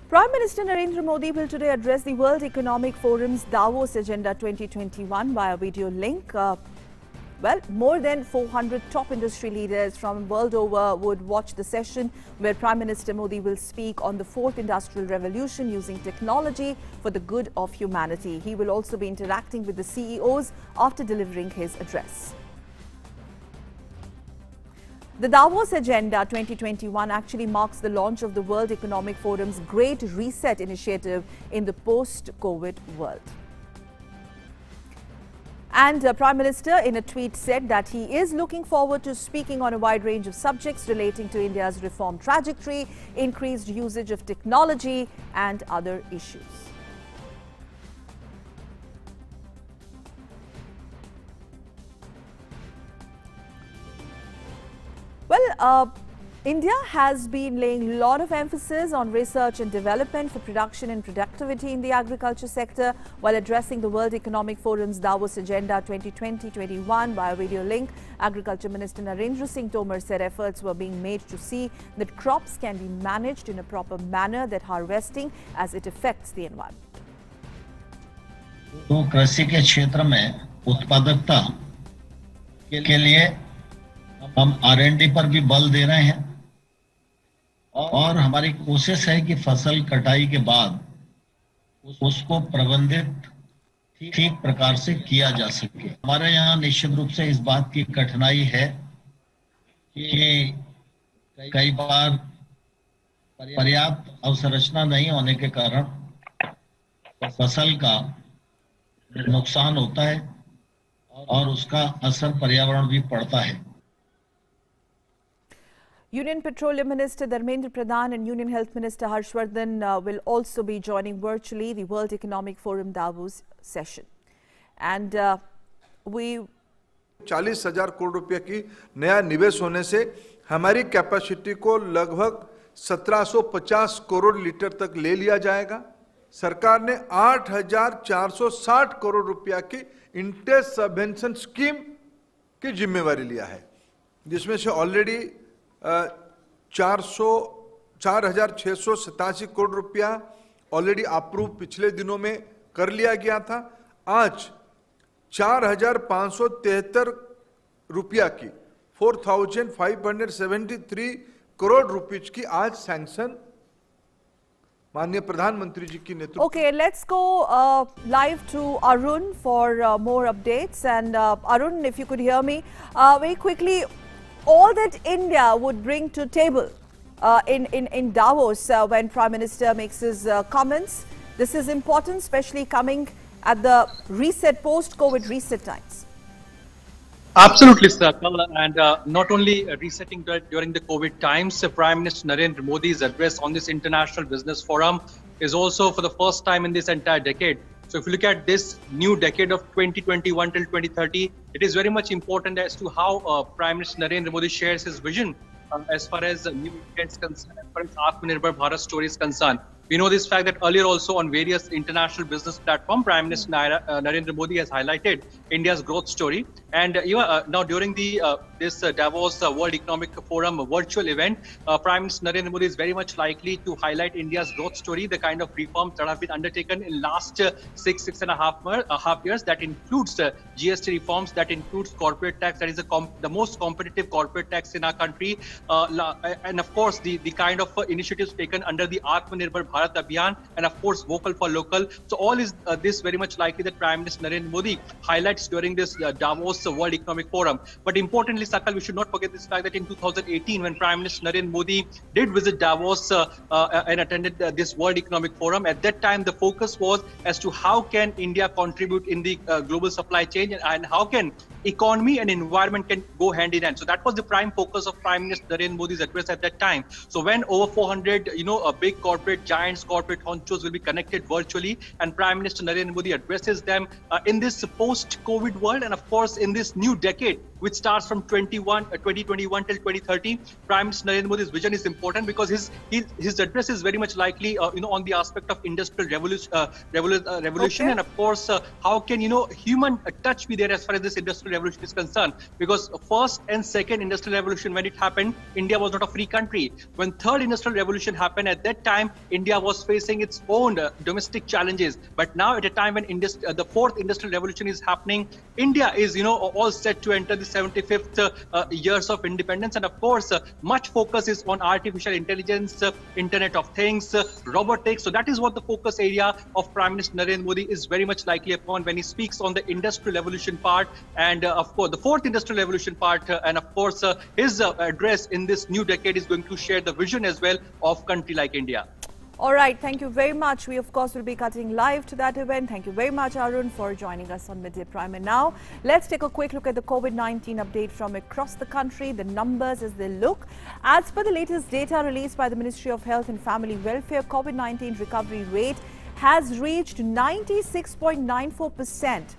Prime Minister Narendra Modi will today address the World Economic Forum's Davos Agenda 2021 via video link. More than 400 top industry leaders from world over would watch the session where Prime Minister Modi will speak on the fourth industrial revolution using technology for the good of humanity. He will also be interacting with the CEOs after delivering his address. The Davos Agenda 2021 actually marks the launch of the World Economic Forum's Great Reset initiative in the post-COVID world. And Prime Minister in a tweet said that he is looking forward to speaking on a wide range of subjects relating to India's reform trajectory, increased usage of technology and other issues. India has been laying a lot of emphasis on research and development for production and productivity in the agriculture sector while addressing the World Economic Forum's Davos Agenda 2020-21 via video link. Agriculture Minister Narendra Singh Tomar said efforts were being made to see that crops can be managed in a proper manner, that harvesting as it affects the environment. तो कृषि के क्षेत्र में उत्पादकता के लिए हम R&D पर भी बल दे रहे हैं और हमारी कोशिश है कि फसल कटाई के बाद उसको प्रबंधित ठीक प्रकार से किया जा सके। हमारे यहाँ निश्चित रूप से इस बात की कठिनाई है कि कई बार पर्याप्त अवसंरचना नहीं होने के कारण फसल का नुकसान होता है और उसका असर पर्यावरण भी पड़ता है। Union Petroleum Minister Dharmendra Pradhan and Union Health Minister Harshvardhan will also be joining virtually the World Economic Forum Davos session. And we 40,000 crore रुपए की नया निवेश होने से हमारी कैपेसिटी को लगभग 1750 करोड़ लीटर तक ले लिया जाएगा। सरकार ने 8,460 करोड़ रुपया की इंटरेस्ट सबवेंशन स्कीम की जिम्मेवारी लिया है, जिसमें से ऑलरेडी 4,687 करोड़ रुपया ऑलरेडी अप्रूव पिछले दिनों में कर लिया गया था। आज 4,573 रुपया की 4,573 करोड़ रुपीज की आज सैंक्शन माननीय प्रधानमंत्री जी की नेतृत्व। Okay, let's go live to Arun for more updates. And Arun, if you could hear me very quickly, all that India would bring to table in Davos when Prime Minister makes his comments. This is important, especially coming at the reset, post-COVID reset times. Absolutely, Sakal. And not only resetting during the COVID times, Prime Minister Narendra Modi's address on this International Business Forum is also for the first time in this entire decade. So if you look at this new decade of 2021 till 2030, it is very much important as to how Prime Minister Narendra Modi shares his vision as far as new India is concerned, as far as Atmanirbhar Bharat story is concerned. We know this fact that earlier also on various international business platforms, Prime Minister Narendra Modi has highlighted India's growth story. And now during the this Davos World Economic Forum virtual event, Prime Minister Narendra Modi is very much likely to highlight India's growth story, the kind of reforms that have been undertaken in last six and a half years. That includes GST reforms, that includes corporate tax, that is the most competitive corporate tax in our country. And of course, the kind of initiatives taken under the Atmanirbhar Bharat Abhiyan, and of course vocal for local. So all is this very much likely that Prime Minister Narendra Modi highlights during this Davos World Economic Forum. But importantly, Sakal, we should not forget this fact that in 2018, when Prime Minister Narendra Modi did visit Davos and attended this World Economic Forum, at that time the focus was as to how can India contribute in the global supply chain, and how can economy and environment can go hand in hand. So that was the prime focus of Prime Minister Narendra Modi's address at that time. So when over 400, big corporate giants, corporate honchos will be connected virtually, and Prime Minister Narendra Modi addresses them in this post-COVID world, and of course in this new decade, which starts from 2021 till 2030, Prime Minister Narendra Modi's vision is important because his address is very much likely, on the aspect of industrial revolution, Okay. and of course how can human touch be there as far as this industrial industrial revolution is concerned. Because first and second industrial revolution, when it happened, India was not a free country. When third industrial revolution happened, at that time, India was facing its own domestic challenges. But now, at a time when the fourth industrial revolution is happening, India is, all set to enter the 75th years of independence. And of course, much focus is on artificial intelligence, Internet of Things, robotics. So that is what the focus area of Prime Minister Narendra Modi is very much likely upon when he speaks on the industrial revolution part and of course the fourth industrial revolution part and of course his address in this new decade is going to share the vision as well of country like India. All right, thank you very much. We, of course, will be cutting live to that event. Thank you very much, Arun, for joining us on Midday Prime. And now, let's take a quick look at the COVID-19 update from across the country, the numbers as they look. As per the latest data released by the Ministry of Health and Family Welfare, COVID-19 recovery rate has reached 96.94%.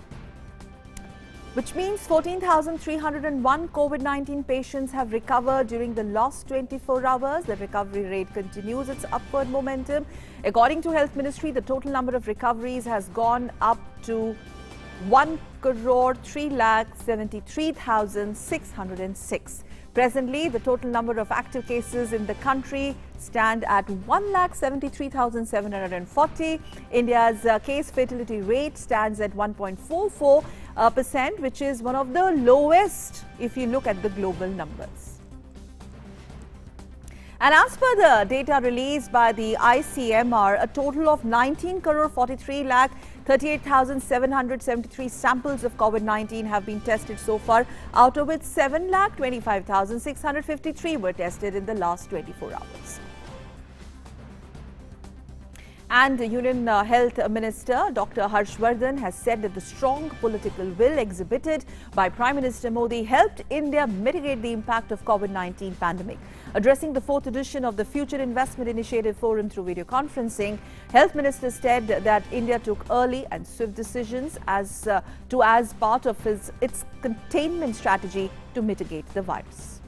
which means 14,301 COVID-19 patients have recovered during the last 24 hours. The recovery rate continues its upward momentum. According to Health Ministry, the total number of recoveries has gone up to 1,373,606. Presently, the total number of active cases in the country stand at 1,73,740. India's case fatality rate stands at 1.44%, which is one of the lowest if you look at the global numbers. And as per the data released by the ICMR, a total of 19 crore 43 lakh 38,773 samples of COVID-19 have been tested so far, out of which 7 lakh 25,653 were tested in the last 24 hours. And Union Health Minister Dr. Harshvardhan has said that the strong political will exhibited by Prime Minister Modi helped India mitigate the impact of COVID-19 pandemic. Addressing the 4th edition of the Future Investment Initiative Forum through video conferencing, Health Minister said that India took early and swift decisions as part of its containment strategy to mitigate the virus.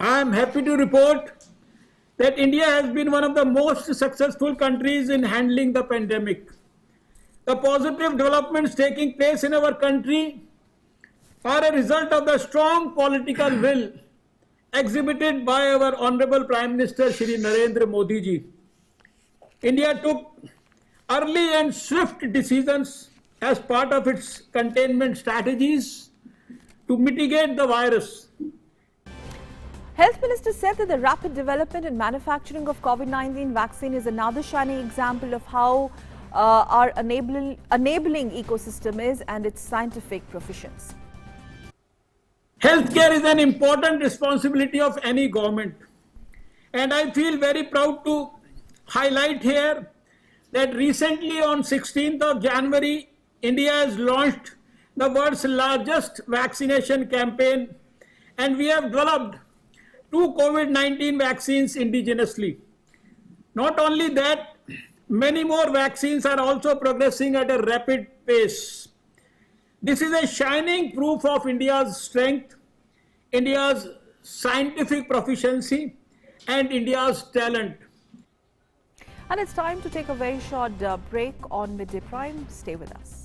I am happy to report that India has been one of the most successful countries in handling the pandemic. The positive developments taking place in our country are a result of the strong political will exhibited by our Honorable Prime Minister Shri Narendra Modi ji. India took early and swift decisions as part of its containment strategies to mitigate the virus. Health Minister said that the rapid development and manufacturing of COVID-19 vaccine is another shining example of how our enabling ecosystem is and its scientific proficiency. Healthcare is an important responsibility of any government. And I feel very proud to highlight here that recently on 16th of January, India has launched the world's largest vaccination campaign, and we have developed 2 COVID-19 vaccines indigenously. Not only that, many more vaccines are also progressing at a rapid pace. This is a shining proof of India's strength, India's scientific proficiency, and India's talent. And it's time to take a very short break on Midday Prime. Stay with us.